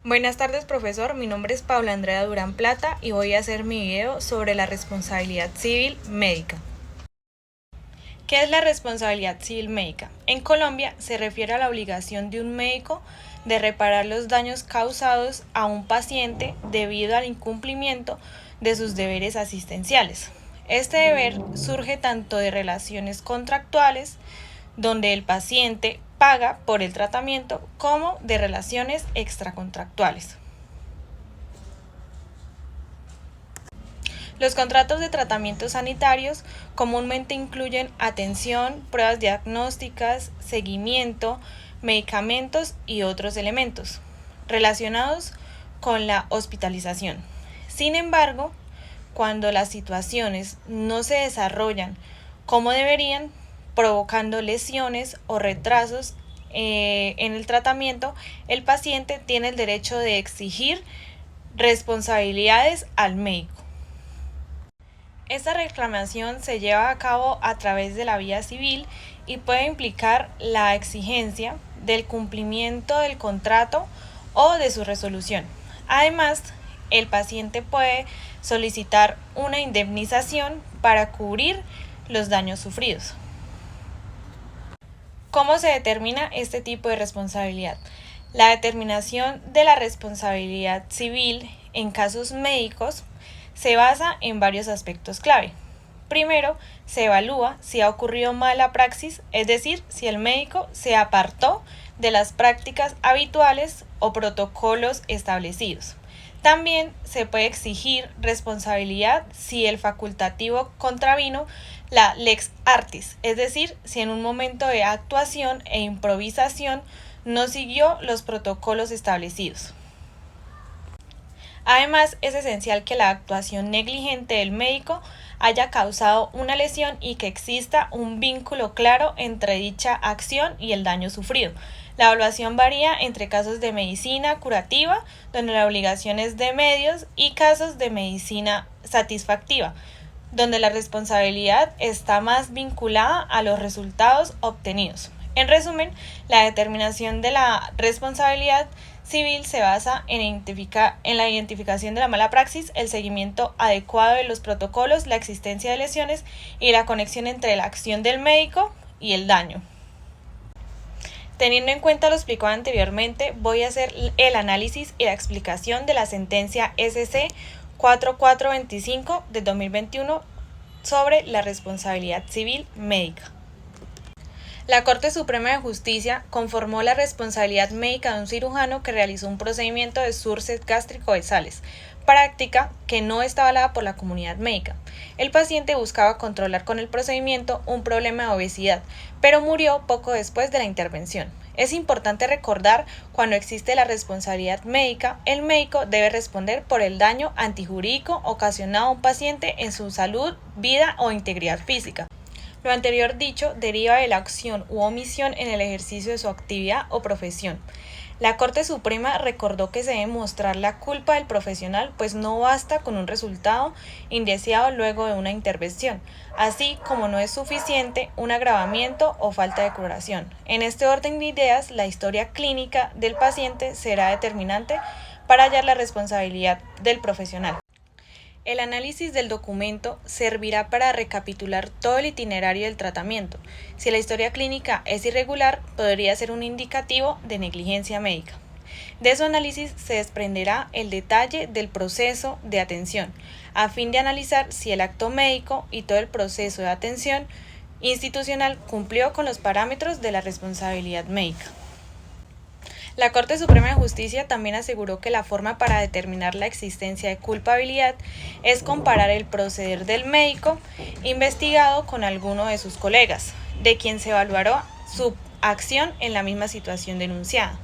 Buenas tardes, profesor. Mi nombre es Paula Andrea Durán Plata y voy a hacer mi video sobre la responsabilidad civil médica. ¿Qué es la responsabilidad civil médica? En Colombia se refiere a la obligación de un médico de reparar los daños causados a un paciente debido al incumplimiento de sus deberes asistenciales. Este deber surge tanto de relaciones contractuales, donde el paciente paga por el tratamiento, como de relaciones extracontractuales. Los contratos de tratamientos sanitarios comúnmente incluyen atención, pruebas diagnósticas, seguimiento, medicamentos y otros elementos relacionados con la hospitalización. Sin embargo, cuando las situaciones no se desarrollan como deberían, provocando lesiones o retrasos en el tratamiento, el paciente tiene el derecho de exigir responsabilidades al médico. Esta reclamación se lleva a cabo a través de la vía civil y puede implicar la exigencia del cumplimiento del contrato o de su resolución. Además, el paciente puede solicitar una indemnización para cubrir los daños sufridos. ¿Cómo se determina este tipo de responsabilidad? La determinación de la responsabilidad civil en casos médicos se basa en varios aspectos clave. Primero, se evalúa si ha ocurrido mala praxis, es decir, si el médico se apartó de las prácticas habituales o protocolos establecidos. También se puede exigir responsabilidad si el facultativo contravino la lex artis, es decir, si en un momento de actuación e improvisación no siguió los protocolos establecidos. Además, es esencial que la actuación negligente del médico haya causado una lesión y que exista un vínculo claro entre dicha acción y el daño sufrido. La evaluación varía entre casos de medicina curativa, donde la obligación es de medios, y casos de medicina satisfactiva, donde la responsabilidad está más vinculada a los resultados obtenidos. En resumen, la determinación de la responsabilidad civil se basa en la identificación de la mala praxis, el seguimiento adecuado de los protocolos, la existencia de lesiones y la conexión entre la acción del médico y el daño. Teniendo en cuenta lo explicado anteriormente, voy a hacer el análisis y la explicación de la sentencia SC 4425 de 2021 sobre la responsabilidad civil médica. La Corte Suprema de Justicia conformó la responsabilidad médica de un cirujano que realizó un procedimiento de surces gástrico-esales, práctica que no está avalada por la comunidad médica. El paciente buscaba controlar con el procedimiento un problema de obesidad, pero murió poco después de la intervención. Es importante recordar, cuando existe la responsabilidad médica, el médico debe responder por el daño antijurídico ocasionado a un paciente en su salud, vida o integridad física. Lo anterior dicho deriva de la acción u omisión en el ejercicio de su actividad o profesión. La Corte Suprema recordó que se debe mostrar la culpa del profesional, pues no basta con un resultado indeseado luego de una intervención, así como no es suficiente un agravamiento o falta de curación. En este orden de ideas, la historia clínica del paciente será determinante para hallar la responsabilidad del profesional. El análisis del documento servirá para recapitular todo el itinerario del tratamiento. Si la historia clínica es irregular, podría ser un indicativo de negligencia médica. De su análisis se desprenderá el detalle del proceso de atención, a fin de analizar si el acto médico y todo el proceso de atención institucional cumplió con los parámetros de la responsabilidad médica. La Corte Suprema de Justicia también aseguró que la forma para determinar la existencia de culpabilidad es comparar el proceder del médico investigado con alguno de sus colegas, de quien se evaluará su acción en la misma situación denunciada.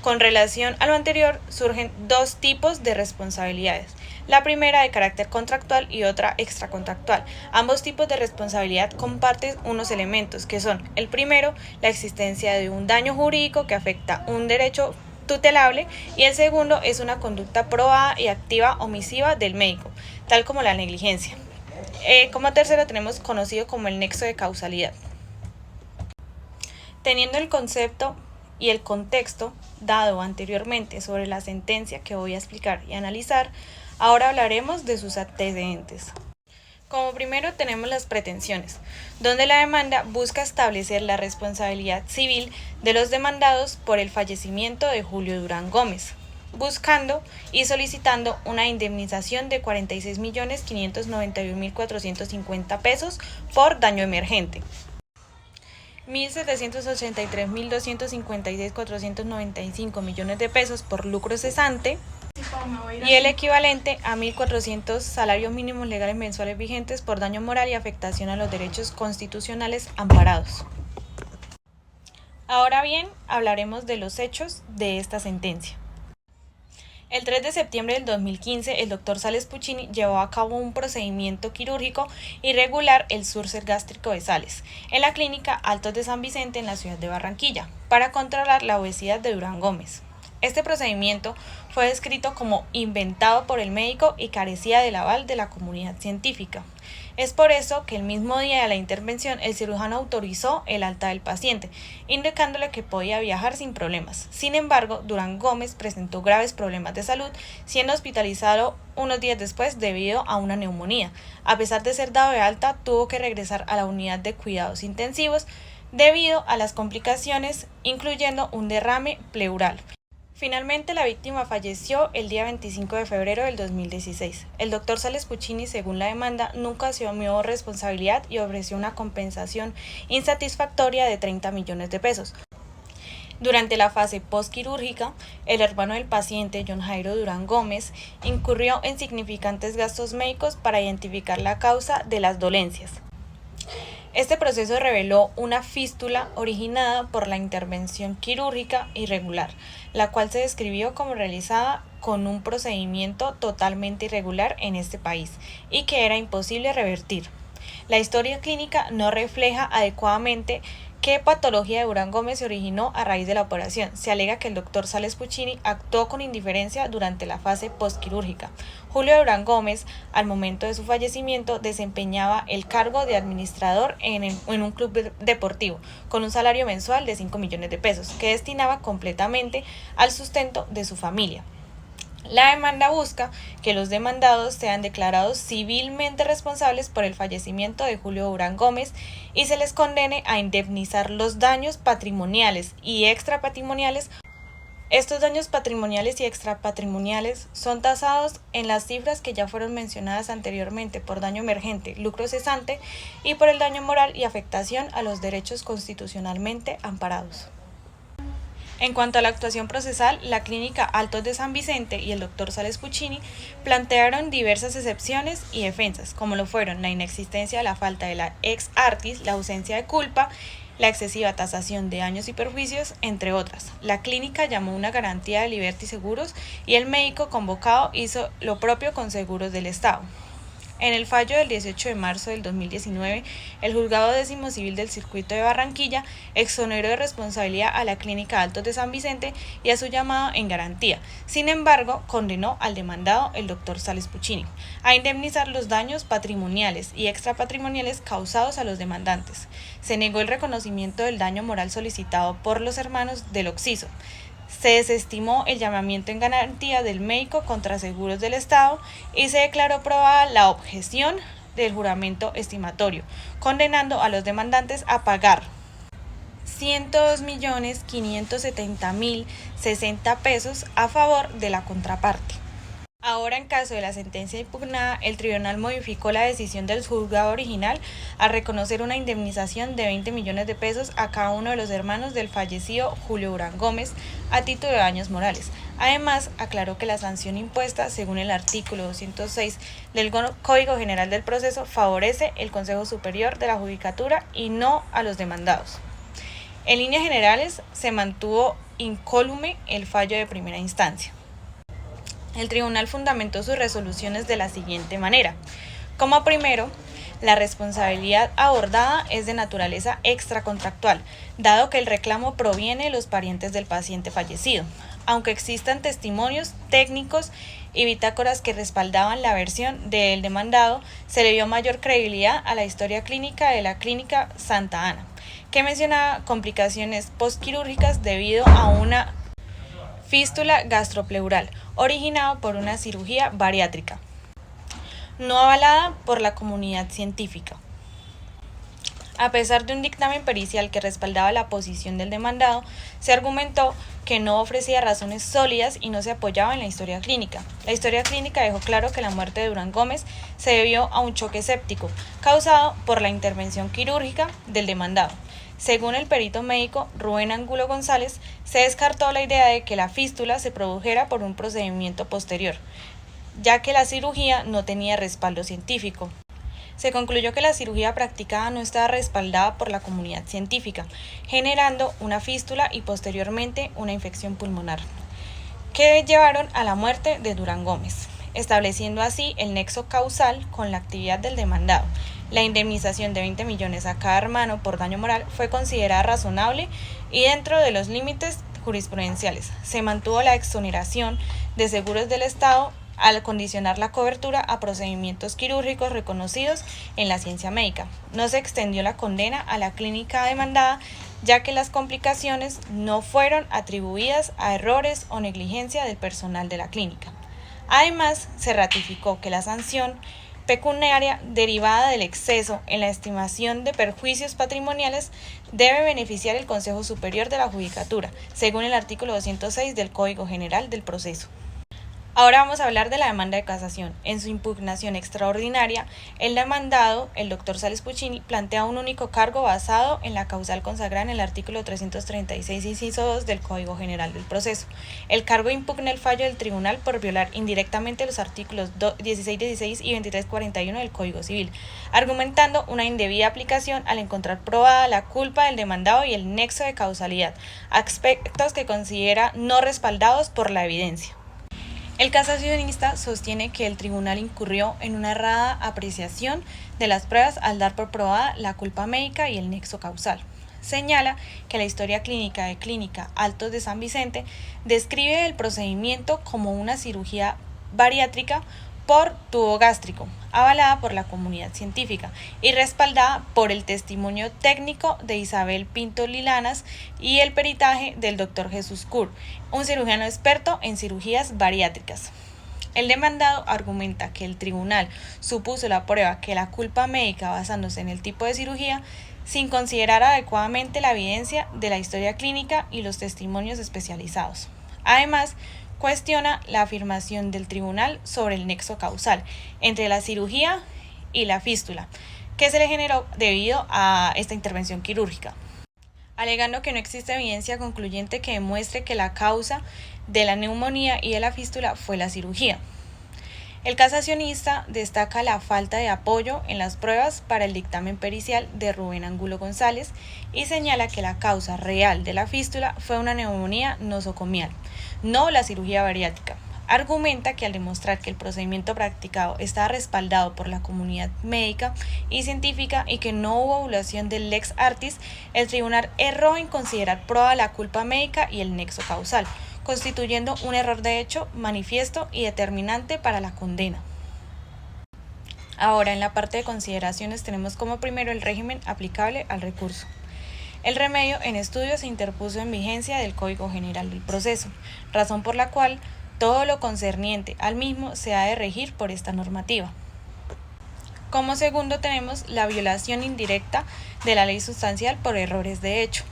Con relación a lo anterior, surgen dos tipos de responsabilidades. La primera de carácter contractual y otra extracontractual. Ambos tipos de responsabilidad comparten unos elementos que son: el primero, la existencia de un daño jurídico que afecta un derecho tutelable, y el segundo es una conducta probada y activa omisiva del médico, tal como la negligencia. Como tercero tenemos conocido como el nexo de causalidad. Teniendo el concepto y el contexto dado anteriormente sobre la sentencia que voy a explicar y analizar, ahora hablaremos de sus antecedentes. Como primero tenemos las pretensiones, donde la demanda busca establecer la responsabilidad civil de los demandados por el fallecimiento de Julio Durán Gómez, buscando y solicitando una indemnización de 46.591.450 pesos por daño emergente, 1.783.256.495 millones de pesos por lucro cesante y el equivalente a 1.400 salarios mínimos legales mensuales vigentes por daño moral y afectación a los derechos constitucionales amparados. Ahora bien, hablaremos de los hechos de esta sentencia. El 3 de septiembre del 2015, el doctor Sales Puccini llevó a cabo un procedimiento quirúrgico irregular el súrcer gástrico de Sales, en la clínica Altos de San Vicente en la ciudad de Barranquilla, para controlar la obesidad de Durán Gómez. Este procedimiento fue descrito como inventado por el médico y carecía del aval de la comunidad científica. Es por eso que el mismo día de la intervención el cirujano autorizó el alta del paciente, indicándole que podía viajar sin problemas. Sin embargo, Durán Gómez presentó graves problemas de salud, siendo hospitalizado unos días después debido a una neumonía. A pesar de ser dado de alta, tuvo que regresar a la unidad de cuidados intensivos debido a las complicaciones, incluyendo un derrame pleural. Finalmente, la víctima falleció el día 25 de febrero del 2016. El doctor Sales Puccini, según la demanda, nunca asumió responsabilidad y ofreció una compensación insatisfactoria de 30 millones de pesos. Durante la fase postquirúrgica, el hermano del paciente, John Jairo Durán Gómez, incurrió en significantes gastos médicos para identificar la causa de las dolencias. Este proceso reveló una fístula originada por la intervención quirúrgica irregular, la cual se describió como realizada con un procedimiento totalmente irregular en este país y que era imposible revertir. La historia clínica no refleja adecuadamente qué patología de Durán Gómez se originó a raíz de la operación. Se alega que el doctor Sales Puccini actuó con indiferencia durante la fase postquirúrgica. Julio Durán Gómez, al momento de su fallecimiento, desempeñaba el cargo de administrador en un club deportivo, con un salario mensual de 5 millones de pesos, que destinaba completamente al sustento de su familia. La demanda busca que los demandados sean declarados civilmente responsables por el fallecimiento de Julio Durán Gómez y se les condene a indemnizar los daños patrimoniales y extrapatrimoniales. Estos daños patrimoniales y extrapatrimoniales son tasados en las cifras que ya fueron mencionadas anteriormente por daño emergente, lucro cesante y por el daño moral y afectación a los derechos constitucionalmente amparados. En cuanto a la actuación procesal, la clínica Altos de San Vicente y el doctor Sales Puccini plantearon diversas excepciones y defensas, como lo fueron la inexistencia de la falta de la ex artis, la ausencia de culpa, la excesiva tasación de daños y perjuicios, entre otras. La clínica llamó una garantía de Liberty Seguros y el médico convocado hizo lo propio con Seguros del Estado. En el fallo del 18 de marzo del 2019, el Juzgado Décimo Civil del Circuito de Barranquilla exoneró de responsabilidad a la Clínica Altos de San Vicente y a su llamado en garantía. Sin embargo, condenó al demandado, el doctor Sales Puccini, a indemnizar los daños patrimoniales y extrapatrimoniales causados a los demandantes. Se negó el reconocimiento del daño moral solicitado por los hermanos del occiso. Se desestimó el llamamiento en garantía del médico contra Seguros del Estado y se declaró probada la objeción del juramento estimatorio, condenando a los demandantes a pagar 102.570.060 pesos a favor de la contraparte. Ahora, en caso de la sentencia impugnada, el tribunal modificó la decisión del juzgado original al reconocer una indemnización de 20 millones de pesos a cada uno de los hermanos del fallecido Julio Durán Gómez a título de daños morales. Además, aclaró que la sanción impuesta, según el artículo 206 del Código General del Proceso, favorece el Consejo Superior de la Judicatura y no a los demandados. En líneas generales, se mantuvo incólume el fallo de primera instancia. El tribunal fundamentó sus resoluciones de la siguiente manera. Como primero, la responsabilidad abordada es de naturaleza extracontractual, dado que el reclamo proviene de los parientes del paciente fallecido. aunque existan testimonios técnicos y bitácoras que respaldaban la versión del demandado, se le dio mayor credibilidad a la historia clínica de la Clínica Santa Ana, que mencionaba complicaciones postquirúrgicas debido a una fístula gastropleural originada por una cirugía bariátrica, no avalada por la comunidad científica. A pesar de un dictamen pericial que respaldaba la posición del demandado, se argumentó que no ofrecía razones sólidas y no se apoyaba en la historia clínica. La historia clínica dejó claro que la muerte de Durán Gómez se debió a un choque séptico causado por la intervención quirúrgica del demandado. Según el perito médico Rubén Angulo González, se descartó la idea de que la fístula se produjera por un procedimiento posterior, ya que la cirugía no tenía respaldo científico. Se concluyó que la cirugía practicada no estaba respaldada por la comunidad científica, generando una fístula y posteriormente una infección pulmonar, que llevaron a la muerte de Durán Gómez, estableciendo así el nexo causal con la actividad del demandado. La indemnización de 20 millones a cada hermano por daño moral fue considerada razonable y dentro de los límites jurisprudenciales. Se mantuvo la exoneración de seguros del Estado al condicionar la cobertura a procedimientos quirúrgicos reconocidos en la ciencia médica. No se extendió la condena a la clínica demandada, ya que las complicaciones no fueron atribuidas a errores o negligencia del personal de la clínica. Además, se ratificó que la sanción pecuniaria derivada del exceso en la estimación de perjuicios patrimoniales debe beneficiar el Consejo Superior de la Judicatura, según el artículo 206 del Código General del Proceso. Ahora vamos a hablar de la demanda de casación. En su impugnación extraordinaria, el demandado, el doctor Sales Puccini, plantea un único cargo basado en la causal consagrada en el artículo 336, inciso 2 del Código General del Proceso. El cargo impugna el fallo del tribunal por violar indirectamente los artículos 1616 y 2341 del Código Civil, argumentando una indebida aplicación al encontrar probada la culpa del demandado y el nexo de causalidad, aspectos que considera no respaldados por la evidencia. El casacionista sostiene que el tribunal incurrió en una errada apreciación de las pruebas al dar por probada la culpa médica y el nexo causal. Señala que la historia clínica de Clínica Altos de San Vicente describe el procedimiento como una cirugía bariátrica por tubo gástrico, avalada por la comunidad científica y respaldada por el testimonio técnico de Isabel Pinto Lilanas y el peritaje del Dr. Jesús Cur, un cirujano experto en cirugías bariátricas. El demandado argumenta que el tribunal supuso la prueba que la culpa médica basándose en el tipo de cirugía sin considerar adecuadamente la evidencia de la historia clínica y los testimonios especializados. Además, cuestiona la afirmación del tribunal sobre el nexo causal entre la cirugía y la fístula, que se le generó debido a esta intervención quirúrgica, alegando que no existe evidencia concluyente que demuestre que la causa de la neumonía y de la fístula fue la cirugía. El casacionista destaca la falta de apoyo en las pruebas para el dictamen pericial de Rubén Angulo González y señala que la causa real de la fístula fue una neumonía nosocomial, no la cirugía bariátrica. Argumenta que al demostrar que el procedimiento practicado está respaldado por la comunidad médica y científica y que no hubo violación del lex artis, el tribunal erró en considerar prueba la culpa médica y el nexo causal, constituyendo un error de hecho manifiesto y determinante para la condena. Ahora, en la parte de consideraciones tenemos como primero el régimen aplicable al recurso. El remedio en estudio se interpuso en vigencia del Código General del Proceso, razón por la cual todo lo concerniente al mismo se ha de regir por esta normativa. Como segundo tenemos la violación indirecta de la ley sustancial por errores de hecho.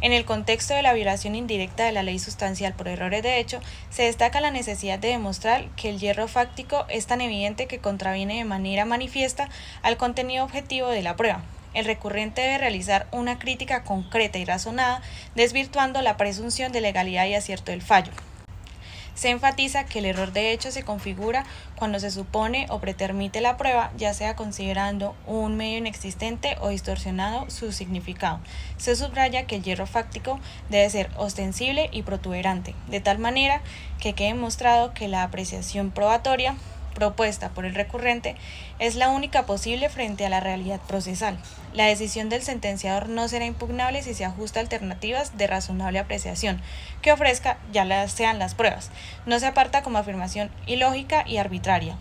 En el contexto de la violación indirecta de la ley sustancial por errores de hecho, se destaca la necesidad de demostrar que el hierro fáctico es tan evidente que contraviene de manera manifiesta al contenido objetivo de la prueba. El recurrente debe realizar una crítica concreta y razonada, desvirtuando la presunción de legalidad y acierto del fallo. Se enfatiza que el error de hecho se configura cuando se supone o pretermite la prueba, ya sea considerando un medio inexistente o distorsionado su significado. Se subraya que el hierro fáctico debe ser ostensible y protuberante, de tal manera que quede mostrado que la apreciación probatoria propuesta por el recurrente es la única posible frente a la realidad procesal. La decisión del sentenciador no será impugnable si se ajusta a alternativas de razonable apreciación que ofrezca ya sean las pruebas. No se aparta como afirmación ilógica y arbitraria.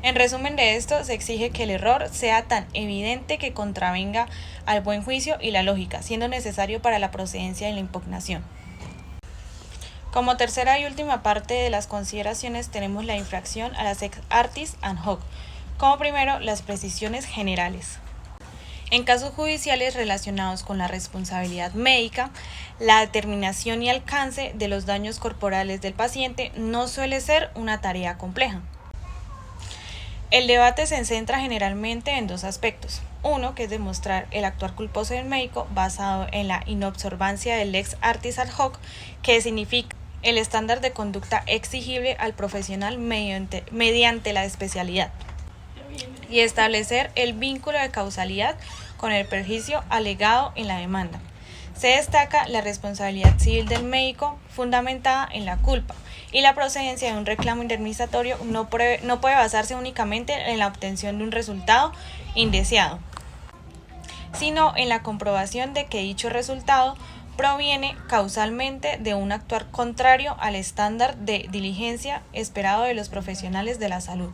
En resumen de esto, se exige que el error sea tan evidente que contravenga al buen juicio y la lógica, siendo necesario para la procedencia y la impugnación. Como tercera y última parte de las consideraciones tenemos la infracción a las ex artis ad hoc. Como primero, las precisiones generales. En casos judiciales relacionados con la responsabilidad médica, la determinación y alcance de los daños corporales del paciente no suele ser una tarea compleja. El debate se centra generalmente en dos aspectos. Uno, que es demostrar el actuar culposo del médico basado en la inobservancia del ex artis ad hoc, que significa el estándar de conducta exigible al profesional mediante la especialidad, y establecer el vínculo de causalidad con el perjuicio alegado en la demanda. Se destaca la responsabilidad civil del médico fundamentada en la culpa, y la procedencia de un reclamo indemnizatorio no puede basarse únicamente en la obtención de un resultado indeseado, sino en la comprobación de que dicho resultado proviene causalmente de un actuar contrario al estándar de diligencia esperado de los profesionales de la salud.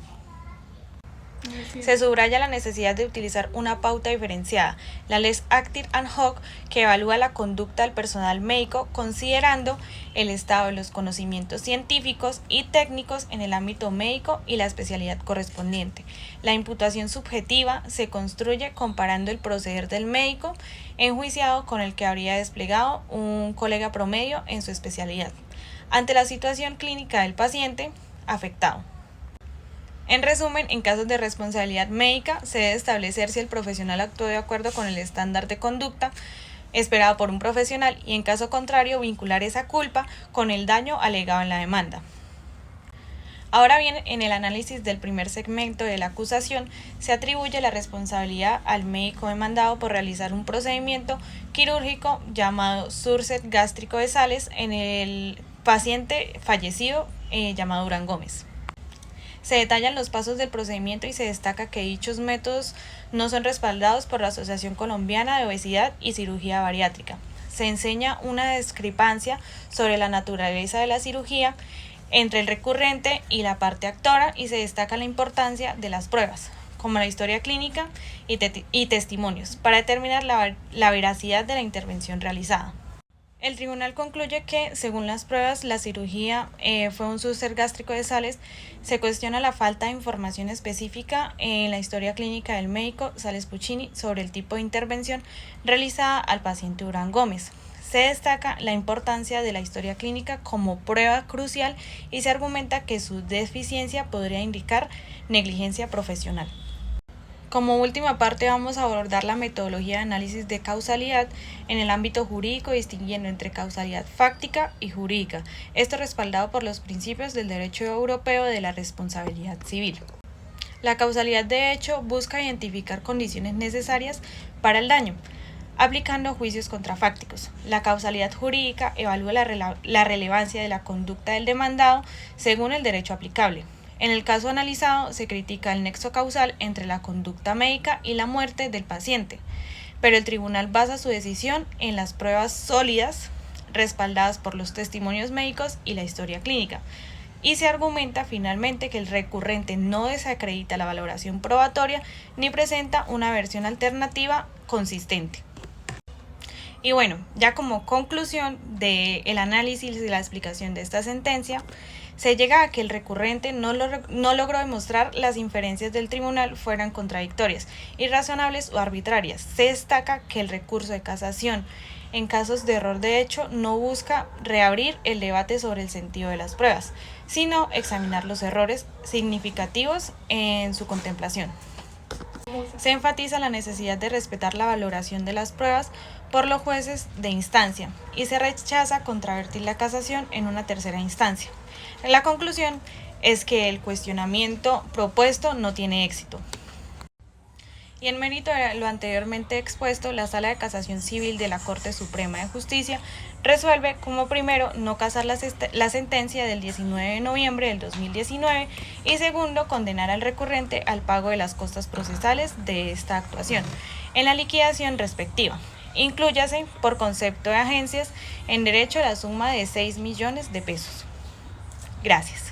Se subraya la necesidad de utilizar una pauta diferenciada, la lex artis ad hoc, que evalúa la conducta del personal médico considerando el estado de los conocimientos científicos y técnicos en el ámbito médico y la especialidad correspondiente. La imputación subjetiva se construye comparando el proceder del médico enjuiciado con el que habría desplegado un colega promedio en su especialidad, ante la situación clínica del paciente afectado. En resumen, en casos de responsabilidad médica, se debe establecer si el profesional actuó de acuerdo con el estándar de conducta esperado por un profesional y, en caso contrario, vincular esa culpa con el daño alegado en la demanda. Ahora bien, en el análisis del primer segmento de la acusación, se atribuye la responsabilidad al médico demandado por realizar un procedimiento quirúrgico llamado Súrset gástrico de Sales en el paciente fallecido llamado Durán Gómez. Se detallan los pasos del procedimiento y se destaca que dichos métodos no son respaldados por la Asociación Colombiana de Obesidad y Cirugía Bariátrica. Se enseña una discrepancia sobre la naturaleza de la cirugía entre el recurrente y la parte actora, y se destaca la importancia de las pruebas, como la historia clínica y testimonios, para determinar la veracidad de la intervención realizada. El tribunal concluye que, según las pruebas, la cirugía fue un súrset gástrico de Sales. Se cuestiona la falta de información específica en la historia clínica del médico Sales Puccini sobre el tipo de intervención realizada al paciente Durán Gómez. Se destaca la importancia de la historia clínica como prueba crucial y se argumenta que su deficiencia podría indicar negligencia profesional. Como última parte vamos a abordar la metodología de análisis de causalidad en el ámbito jurídico, distinguiendo entre causalidad fáctica y jurídica, esto respaldado por los principios del derecho europeo de la responsabilidad civil. La causalidad de hecho busca identificar condiciones necesarias para el daño, aplicando juicios contrafácticos. La causalidad jurídica evalúa la relevancia de la conducta del demandado según el derecho aplicable. En el caso analizado, se critica el nexo causal entre la conducta médica y la muerte del paciente, pero el tribunal basa su decisión en las pruebas sólidas respaldadas por los testimonios médicos y la historia clínica, y se argumenta finalmente que el recurrente no desacredita la valoración probatoria ni presenta una versión alternativa consistente. Y bueno, ya como conclusión del análisis y la explicación de esta sentencia, se llega a que el recurrente no logró demostrar las inferencias del tribunal fueran contradictorias, irrazonables o arbitrarias. Se destaca que el recurso de casación en casos de error de hecho no busca reabrir el debate sobre el sentido de las pruebas, sino examinar los errores significativos en su contemplación. Se enfatiza la necesidad de respetar la valoración de las pruebas por los jueces de instancia y se rechaza contravertir la casación en una tercera instancia. La conclusión es que el cuestionamiento propuesto no tiene éxito. Y en mérito de lo anteriormente expuesto, la Sala de Casación Civil de la Corte Suprema de Justicia resuelve como primero no casar la sentencia del 19 de noviembre del 2019 y segundo condenar al recurrente al pago de las costas procesales de esta actuación en la liquidación respectiva. Inclúyase por concepto de agencias en derecho a la suma de 6 millones de pesos. Gracias.